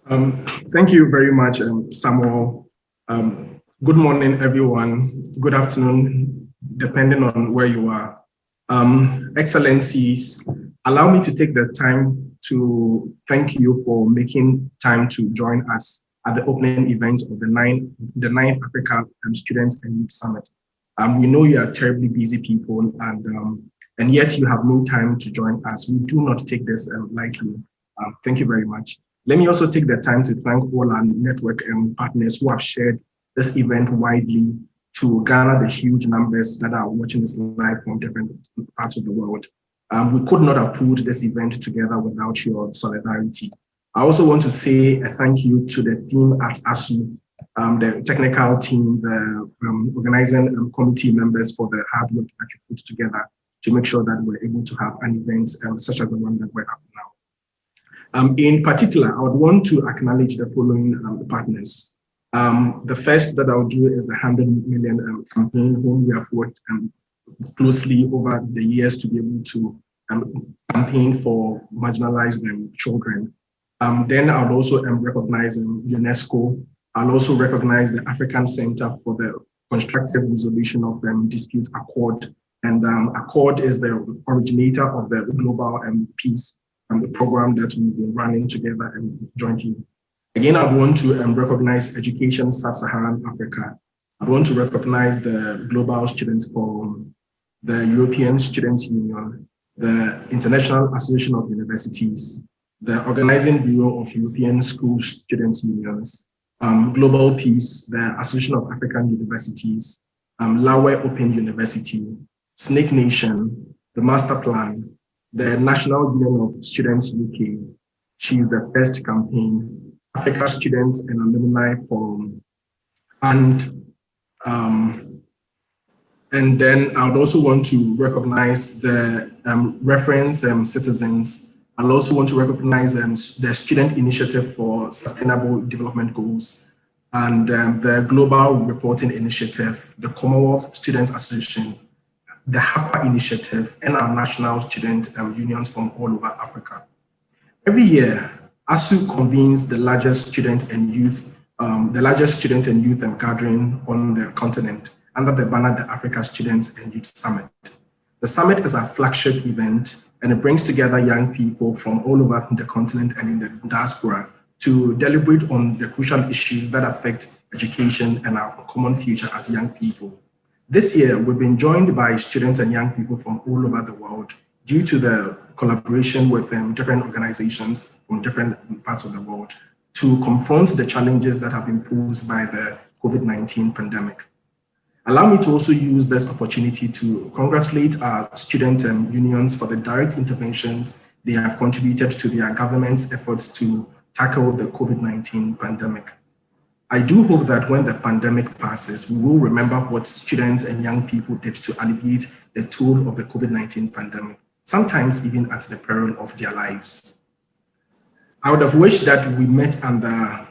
Thank you very much, Samuel. Good morning, everyone. Good afternoon, depending on where you are. Excellencies, allow me to take the time to thank you for making time to join us at the opening event of the ninth Africa Students and Youth Summit. We know you are terribly busy people, and yet you have no time to join us. We do not take this lightly. Thank you very much. Let me also take the time to thank all our network partners who have shared this event widely to garner the huge numbers that are watching this live from different parts of the world. We could not have pulled this event together without your solidarity. I also want to say a thank you to the team at Asys, the technical team, the organizing committee members for the hard work that you put together to make sure that we're able to have an event such as the one that we're having now. In particular, I would want to acknowledge the following partners. The first that I'll do is the 100 million campaign, whom we have worked closely over the years to be able to campaign for marginalized children. Then I'll also recognize UNESCO. I'll also recognize the African Center for the Constructive Resolution of Disputes, Accord. And Accord is the originator of the Global Peace the program that we've been running together and jointly. Again, I want to recognize Education Sub-Saharan Africa. I want to recognize the Global Students Forum, the European Students Union, the International Association of Universities, the Organizing Bureau of European School Students Unions, Global Peace, the Association of African Universities, Lawe Open University, Snake Nation, the Master Plan, the National Union of Students UK, She's the First Campaign, Africa Students and Alumni Forum, and then I would also want to recognize the reference citizens. I'll also want to recognize the Student Initiative for Sustainable Development Goals and the Global Reporting Initiative, the Commonwealth Students Association, the HAQUA Initiative, and our national student unions from all over Africa. Every year, ASU convenes the largest student and youth gathering on the continent under the banner the Africa Students and Youth Summit. The summit is our flagship event, and it brings together young people from all over the continent and in the diaspora to deliberate on the crucial issues that affect education and our common future as young people. This year, we've been joined by students and young people from all over the world due to the collaboration with different organizations from different parts of the world to confront the challenges that have been posed by the COVID-19 pandemic. Allow me to also use this opportunity to congratulate our student unions for the direct interventions they have contributed to their government's efforts to tackle the COVID-19 pandemic. I do hope that when the pandemic passes, we will remember what students and young people did to alleviate the toll of the COVID-19 pandemic, sometimes even at the peril of their lives. I would have wished that we met under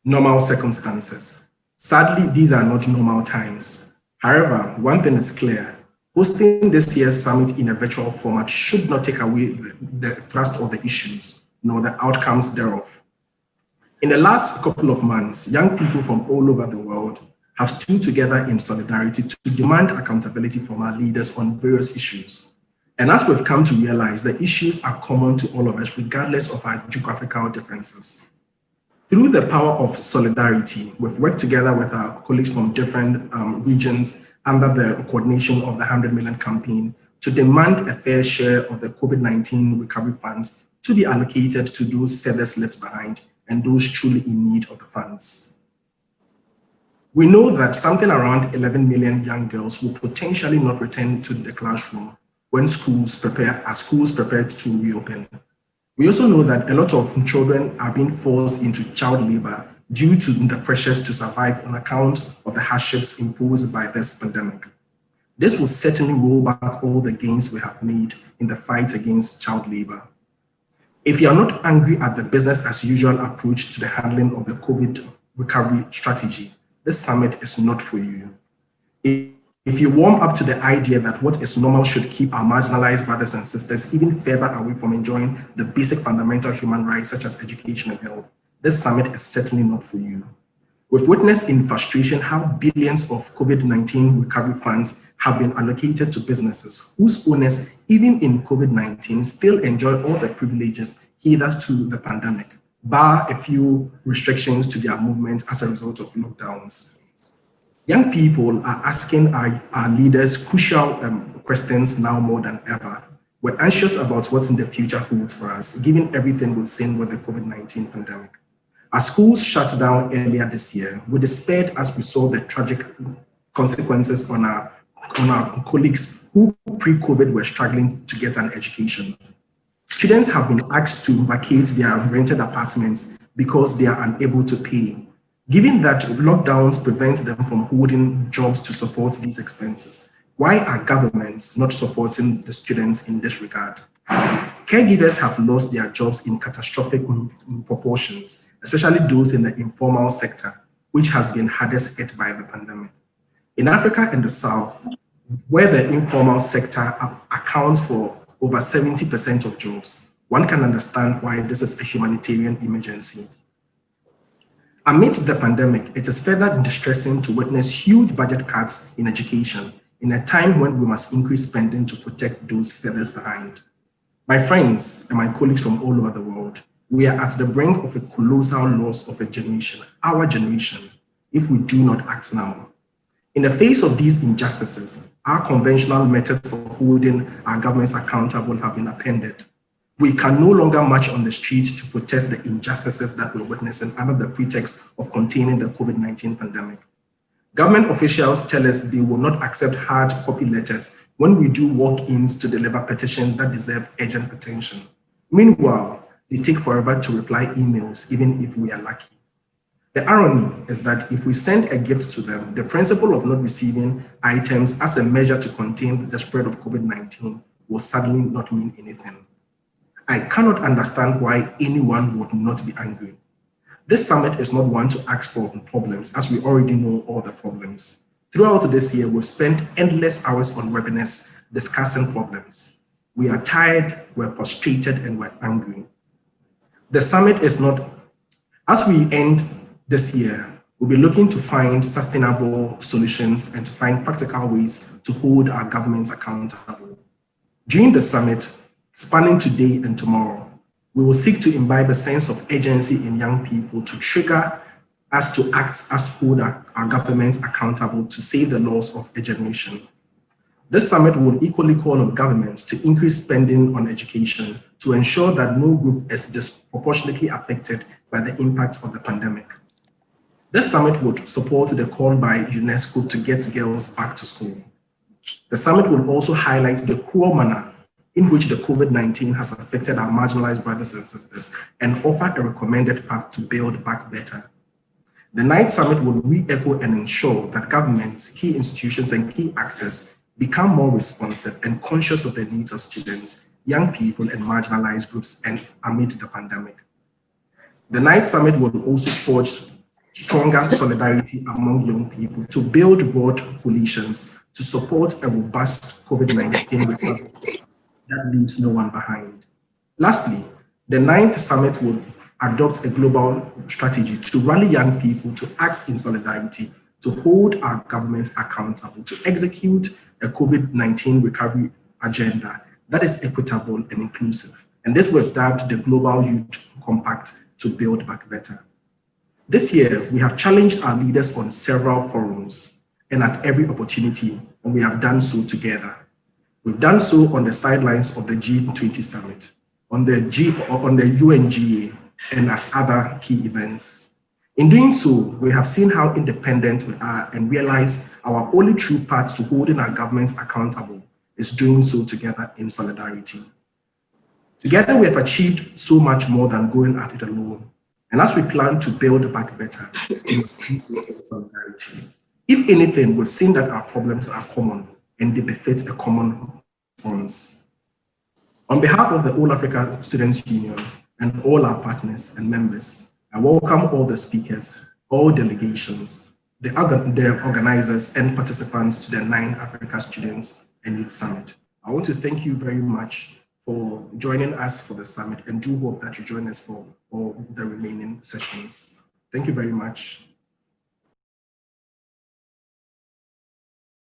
normal circumstances. Sadly, these are not normal times. However, one thing is clear: hosting this year's summit in a virtual format should not take away the thrust of the issues, nor the outcomes thereof. In the last couple of months, young people from all over the world have stood together in solidarity to demand accountability from our leaders on various issues. And as we've come to realize, the issues are common to all of us, regardless of our geographical differences. Through the power of solidarity, we've worked together with our colleagues from different regions under the coordination of the 100 Million campaign to demand a fair share of the COVID-19 recovery funds to be allocated to those furthest left behind and those truly in need of the funds. We know that something around 11 million young girls will potentially not return to the classroom when schools prepare to reopen. We also know that a lot of children are being forced into child labor due to the pressures to survive on account of the hardships imposed by this pandemic. This will certainly roll back all the gains we have made in the fight against child labor. If you are not angry at the business as usual approach to the handling of the COVID recovery strategy, this summit is not for you. If you warm up to the idea that what is normal should keep our marginalized brothers and sisters even further away from enjoying the basic fundamental human rights such as education and health, this summit is certainly not for you. We've witnessed in frustration how billions of COVID-19 recovery funds have been allocated to businesses whose owners, even in COVID-19, still enjoy all the privileges hitherto the pandemic, bar a few restrictions to their movement as a result of lockdowns. Young people are asking our leaders crucial questions now more than ever. We're anxious about what in the future holds for us, given everything we've seen with the COVID-19 pandemic. Our schools shut down earlier this year. We despaired as we saw the tragic consequences on our colleagues who pre-COVID were struggling to get an education. Students have been asked to vacate their rented apartments because they are unable to pay. Given that lockdowns prevent them from holding jobs to support these expenses, why are governments not supporting the students in this regard? Caregivers have lost their jobs in catastrophic proportions, especially those in the informal sector, which has been hardest hit by the pandemic. In Africa and the South, where the informal sector accounts for over 70% of jobs, one can understand why this is a humanitarian emergency. Amid the pandemic, it is further distressing to witness huge budget cuts in education in a time when we must increase spending to protect those furthest behind. My friends and my colleagues from all over the world, we are at the brink of a colossal loss of a generation, our generation, if we do not act now. In the face of these injustices, our conventional methods for holding our governments accountable have been appended. We can no longer march on the streets to protest the injustices that we're witnessing under the pretext of containing the COVID-19 pandemic. Government officials tell us they will not accept hard copy letters when we do walk-ins to deliver petitions that deserve urgent attention. Meanwhile, they take forever to reply emails, even if we are lucky. The irony is that if we send a gift to them, the principle of not receiving items as a measure to contain the spread of COVID-19 will suddenly not mean anything. I cannot understand why anyone would not be angry. This summit is not one to ask for problems, as we already know all the problems. Throughout this year, we've spent endless hours on webinars discussing problems. We are tired, we're frustrated, and we're angry. The summit is not, as we end this year, we'll be looking to find sustainable solutions and to find practical ways to hold our governments accountable. During the summit, spanning today and tomorrow, we will seek to imbibe a sense of urgency in young people to trigger us to act, as to hold our governments accountable to save the loss of a generation. This summit will equally call on governments to increase spending on education to ensure that no group is disproportionately affected by the impact of the pandemic. This summit would support the call by UNESCO to get girls back to school. The summit will also highlight the cruel manner in which the COVID-19 has affected our marginalized brothers and sisters and offer a recommended path to build back better. The ninth summit will re-echo and ensure that governments, key institutions, and key actors become more responsive and conscious of the needs of students, young people, and marginalized groups and amid the pandemic. The ninth summit will also forge stronger solidarity among young people to build broad coalitions to support a robust COVID-19 recovery that leaves no one behind. Lastly, the ninth summit will adopt a global strategy to rally young people to act in solidarity, to hold our governments accountable, to execute a COVID-19 recovery agenda that is equitable and inclusive. And this was dubbed the Global Youth Compact to build back better. This year, we have challenged our leaders on several forums and at every opportunity, and we have done so together. We've done so on the sidelines of the G20 summit, on the UNGA, and at other key events. In doing so, we have seen how independent we are and realize our only true path to holding our governments accountable is doing so together in solidarity. Together, we have achieved so much more than going at it alone. And as we plan to build back better, in solidarity. If anything, we've seen that our problems are common and they befit a common response. On behalf of the All Africa Students Union and all our partners and members, I welcome all the speakers, all delegations, the organizers and participants to the 9th Africa Students and Youth Summit. I want to thank you very much for joining us for the summit, and do hope that you join us for all the remaining sessions. Thank you very much.